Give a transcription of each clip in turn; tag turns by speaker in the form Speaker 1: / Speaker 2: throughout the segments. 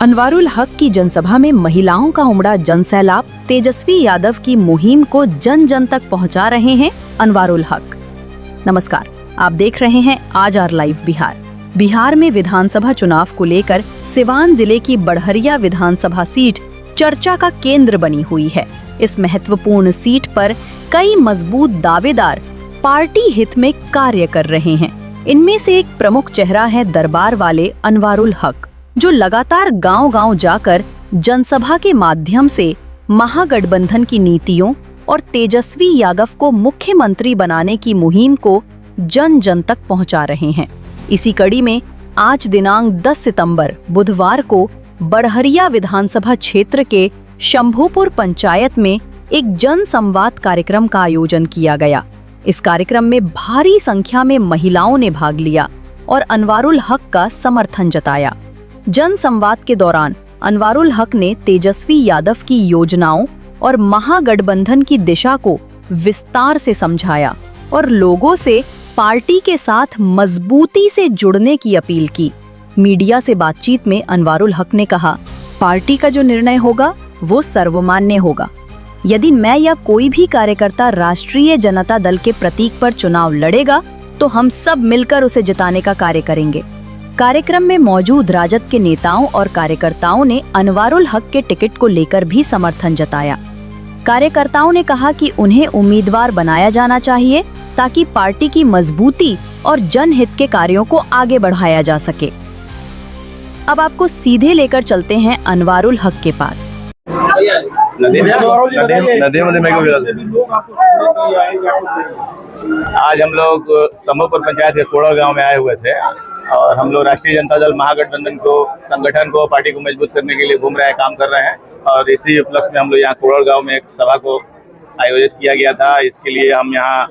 Speaker 1: अनवारुल हक की जनसभा में महिलाओं का उमड़ा जनसैलाब। तेजस्वी यादव की मुहिम को जन जन तक पहुंचा रहे हैं अनवारुल हक। नमस्कार, आप देख रहे हैं आज आर लाइव बिहार। बिहार में विधानसभा चुनाव को लेकर सिवान जिले की बड़हरिया विधानसभा सीट चर्चा का केंद्र बनी हुई है। इस महत्वपूर्ण सीट पर कई मजबूत दावेदार पार्टी हित में कार्य कर रहे हैं। इनमें से एक प्रमुख चेहरा है दरबार वाले अनवारुल हक, जो लगातार गांव-गांव जाकर जनसभा के माध्यम से महागठबंधन की नीतियों और तेजस्वी यादव को मुख्यमंत्री बनाने की मुहिम को जन जन तक पहुंचा रहे हैं। इसी कड़ी में आज दिनांक 10 सितंबर बुधवार को बड़हरिया विधानसभा क्षेत्र के शंभूपुर पंचायत में एक जन संवाद कार्यक्रम का आयोजन किया गया। इस कार्यक्रम में भारी संख्या में महिलाओं ने भाग लिया और अनवारुल हक का समर्थन जताया। जन संवाद के दौरान अनवारुल हक ने तेजस्वी यादव की योजनाओं और महागठबंधन की दिशा को विस्तार से समझाया और लोगों से पार्टी के साथ मजबूती से जुड़ने की अपील की। मीडिया से बातचीत में अनवारुल हक ने कहा, पार्टी का जो निर्णय होगा वो सर्वमान्य होगा। यदि मैं या कोई भी कार्यकर्ता राष्ट्रीय जनता दल के प्रतीक पर चुनाव लड़ेगा तो हम सब मिलकर उसे जिताने का कार्य करेंगे। कार्यक्रम में मौजूद राजद के नेताओं और कार्यकर्ताओं ने अनवारुल हक के टिकट को लेकर भी समर्थन जताया। कार्यकर्ताओं ने कहा कि उन्हें उम्मीदवार बनाया जाना चाहिए ताकि पार्टी की मजबूती और जनहित के कार्यों को आगे बढ़ाया जा सके। अब आपको सीधे लेकर चलते हैं अनवारुल हक के पास।
Speaker 2: आज हम लोग शंभूपुर पंचायत के कोड़ा गांव में आए हुए थे और हम लोग राष्ट्रीय जनता दल महागठबंधन को, संगठन को, पार्टी को मजबूत करने के लिए घूम रहे हैं, काम कर रहे हैं। और इसी उपलक्ष्य में हम लोग यहाँ कोड़ा गांव में एक सभा को आयोजित किया गया था। इसके लिए हम यहाँ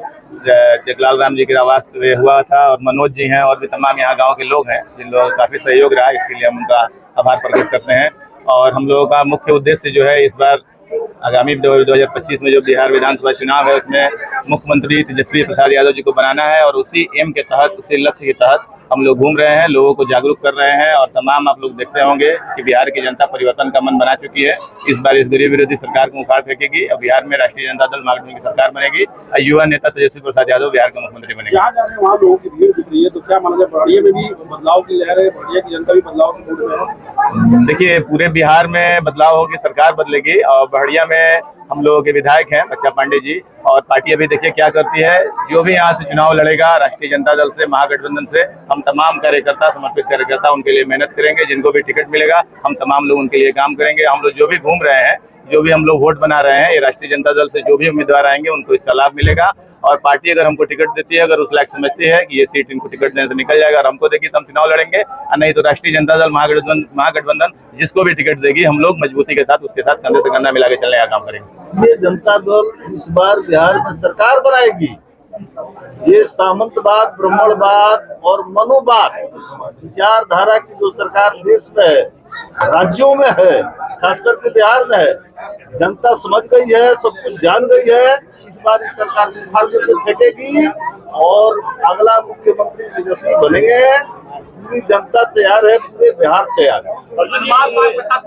Speaker 2: जगलाल राम जी के आवास पे हुआ था और मनोज जी हैं और भी तमाम यहाँ गाँव के लोग हैं जिन लोगों का काफ़ी सहयोग रहा। इसके लिए हम उनका आभार प्रकट करते हैं। और हम लोगों का मुख्य उद्देश्य जो है, इस बार आगामी 2025 में जो बिहार विधानसभा चुनाव है उसमें मुख्यमंत्री तेजस्वी प्रसाद यादव जी को बनाना है और उसी एम के तहत, उसी लक्ष्य के तहत हम लोग घूम रहे हैं, लोगों को जागरूक कर रहे हैं। और तमाम आप लोग देखते होंगे कि बिहार की जनता परिवर्तन का मन बना चुकी है। इस बार इस गरीब विरोधी सरकार को उखाड़ फेंकेगी और बिहार में राष्ट्रीय जनता दल महागठबंधन की सरकार बनेगी और युवा नेता तेजस्वी प्रसाद यादव बिहार का मुख्यमंत्री बनेंगे।
Speaker 3: जहाँ जा रहे हैं वहाँ लोगों की भीड़ दिख रही है, तो क्या माना जाए, बड़हरिया में भी बदलाव की लहर है, बड़हरिया की जनता भी बदलाव की मूड में है?
Speaker 2: देखिए, पूरे बिहार में बदलाव होगी, सरकार बदलेगी और बड़हरिया में हम लोगों के विधायक हैं बच्चा पांडे जी, और पार्टी अभी देखिए क्या करती है। जो भी यहाँ से चुनाव लड़ेगा राष्ट्रीय जनता दल से, महागठबंधन से, हम तमाम कार्यकर्ता, समर्पित कार्यकर्ता उनके लिए मेहनत करेंगे। जिनको भी टिकट मिलेगा हम तमाम लोग उनके लिए काम करेंगे। हम लोग जो भी घूम रहे हैं, जो भी हम लोग वोट बना रहे हैं, ये राष्ट्रीय जनता दल से जो भी उम्मीदवार आएंगे उनको इसका लाभ मिलेगा। और पार्टी अगर हमको टिकट देती है, अगर उस लायक समझती है कि ये सीट इनको टिकट देने से निकल जाएगा और हमको देगी तो हम चुनाव लड़ेंगे, और नहीं तो राष्ट्रीय जनता दल महागठबंधन जिसको भी टिकट देगी हम लोग मजबूती के साथ उसके साथ कंधे से कंधा मिला के चलने का काम करेंगे।
Speaker 3: ये जनता दल इस बार बिहार में सरकार बनाएगी। ये सामंतवाद, ब्राह्मणवाद और मनोवाद विचारधारा की जो सरकार देश में है, राज्यों में है, खास करके बिहार में है, जनता समझ गई है, सब कुछ जान गई है। इस बार इस सरकार को उखाड़ के फेंकेगी और अगला मुख्यमंत्री तेजस्वी बनेंगे। पूरी जनता तैयार है, पूरे बिहार तैयार है।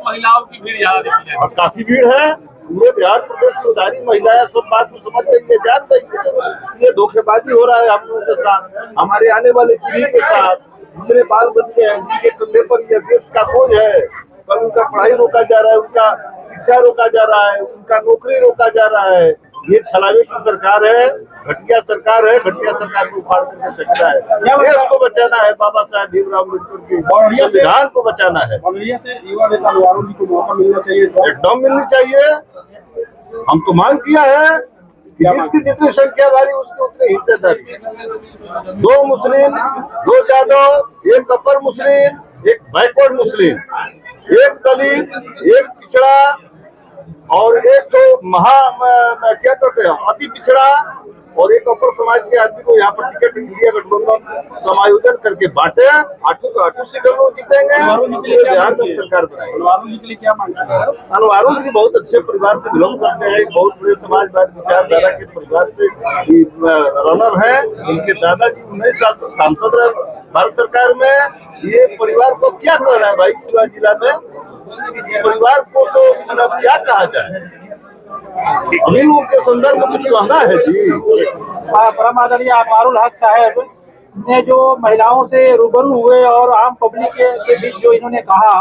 Speaker 4: महिलाओं की भीड़ यहाँ
Speaker 3: और काफी भीड़ है। पूरे बिहार प्रदेश की सारी महिलाएं सब बात को समझ गई है, जान गई है। ये धोखेबाजी हो रहा है हम लोगों के साथ, हमारे आने वाले पीढ़ी के साथ। जितने बाल बच्चे हैं जिनके कंधे पर यह देश का बोझ है, कल उनका पढ़ाई रोका जा रहा है, उनका शिक्षा रोका जा रहा है, उनका नौकरी रोका जा रहा है। ये छलावे की सरकार है, घटिया सरकार है। घटिया सरकार को उखाड़ करके फेंकना है। देश को बचाना है, बाबा साहेब भीमराव अम्बेडकर के संविधान को बचाना है।
Speaker 4: युवा नेता अनवारुल जी को मौका मिलना चाहिए,
Speaker 3: एकदम मिलनी चाहिए। हम तो मांग किया है कि जिसकी जितनी संख्या भारी उसकी उतनी हिस्सेदारी। 2 मुस्लिम, 2 यादव, 1 अपर मुस्लिम, 1 बैकवर्ड मुस्लिम, 1 दलित, 1 पिछड़ा और 1 तो क्या कहते हैं अति पिछड़ा और 1 अपर समाज के आदमी को यहाँ पर टिकट इंडिया गठबंधन समायोजन करके बांटे। 8 सीटों को जीतेंगे, बिहार में सरकार बनाएंगे।
Speaker 4: अनवारुल जी के लिए क्या मांगना है?
Speaker 3: अनवारुल जी बहुत अच्छे परिवार से बिलोंग करते हैं, बहुत बड़े समाजवादी विचारधारा के परिवार से रनर है। उनके दादाजी 19 साल तक सांसद रहे भारत सरकार में। ये परिवार को क्या कह रहा है भाई, शिवा जिला में इस परिवार को तो मतलब क्या कहा जाए, अभी के संदर्भ में कुछ कहना है जी।
Speaker 5: परम आदरणीय अनवारुल हक साहब ने जो महिलाओं से रूबरू हुए और आम पब्लिक के बीच जो इन्होंने कहा,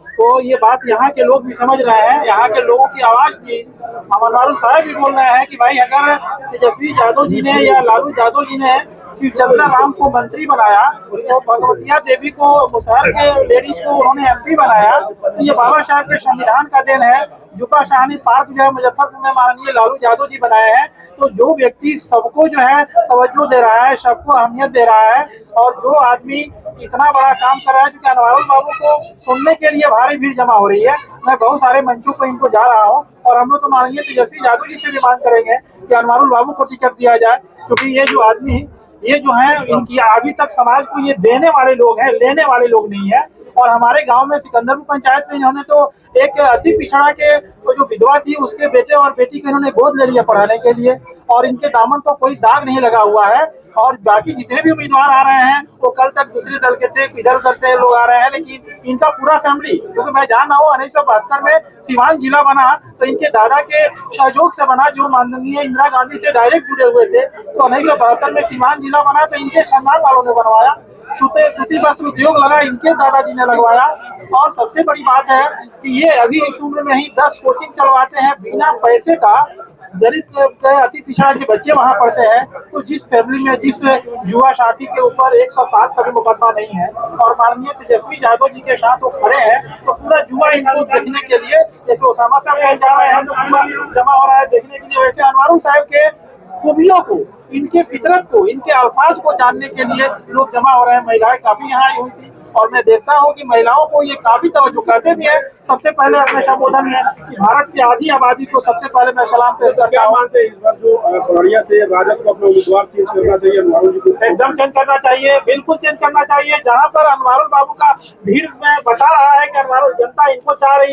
Speaker 5: तो ये बात यहाँ के लोग भी समझ रहे हैं, यहाँ के लोगों की आवाज थी। हम अनवारुल साहब भी बोल रहे हैं कि भाई अगर तेजस्वी यादव जी ने या लालू यादव जी ने शिवचंद्र राम को मंत्री बनाया तो भगवतिया देवी को मुसहर के लेडीज को उन्होंने एमपी बनाया, तो ये बाबा साहब के संविधान का देन है। जुका शाहनी पार्क जो है मुजफ्फरपुर में माननीय लालू यादव जी बनाए हैं। तो जो व्यक्ति सबको जो है तवज्जो दे रहा है, सबको अहमियत दे रहा है, और जो आदमी इतना बड़ा काम कर रहा है, क्योंकि अनवारुल बाबू को सुनने के लिए भारी भीड़ जमा हो रही है। मैं बहुत सारे मंचों पर इनको जा रहा हूँ और हम लोग तो माननीय तेजस्वी यादव जी से भी मांग करेंगे कि अनवारुल बाबू को टिकट दिया जाए, क्योंकि ये जो आदमी ये जो है इनकी अभी तक समाज को ये देने वाले लोग हैं, लेने वाले लोग नहीं है। और हमारे गांव में सिकंदरपुर पंचायत में इन्होंने तो एक अति पिछड़ा के जो विधवा थी उसके बेटे और बेटी को इन्होंने गोद ले लिया पढ़ाने के लिए, और इनके दामन पर कोई दाग नहीं लगा हुआ है। और बाकी जितने भी उम्मीदवार आ रहे हैं वो कल तक दूसरे दल के थे, इधर उधर से लोग आ रहे हैं, लेकिन इनका पूरा फैमिली, क्योंकि मैं जान रहा हूँ 1972 में सीवान जिला बना तो इनके दादा के सहयोग से बना, जो माननीय इंदिरा गांधी से डायरेक्ट जुड़े हुए थे। तो 1972 में सीवान जिला बना तो इनके खानदान वालों ने बनवाया। सूती वस्त्र उद्योग लगा, इनके दादाजी ने लगवाया। और सबसे बड़ी बात है कि ये अभी इस उम्र में ही 10 कोचिंग चलवाते हैं बिना पैसे का। दलित अति पिछड़ा के बच्चे वहाँ पढ़ते हैं। तो जिस फैमिली में जिस युवा साथी के ऊपर 107 का भी मुकदमा नहीं है और माननीय तेजस्वी यादव जी के साथ वो खड़े हैं, तो पूरा युवा इनको देखने के लिए, जैसे ओसामा साहब कहीं जा रहे हैं तो पूरा जमा हो रहा है देखने के लिए, वैसे अनवारुल साहब के खूबियों को, इनके फितरत को, इनके अल्फाज को जानने के लिए लोग जमा हो रहे हैं। महिलाएं काफी यहाँ आई हुई थी और मैं देखता हूँ कि महिलाओं को ये काफी तवज्जो करते भी है। सबसे पहले अपने संबोधन है कि भारत की आधी आबादी को सबसे पहले मैं सलाम पेश करता
Speaker 4: क्या
Speaker 5: हूँ।
Speaker 4: मानते हैं इस बार जो पहाड़िया से राजद को अपना उम्मीदवार चेंज करना चाहिए, अनवारुल जी को?
Speaker 5: एकदम चेंज करना चाहिए, बिल्कुल चेंज करना चाहिए। जहाँ पर अनवारुल बाबू का भीड़ में बता रहा है कि अनवारुल जनता इनको चाह रही है,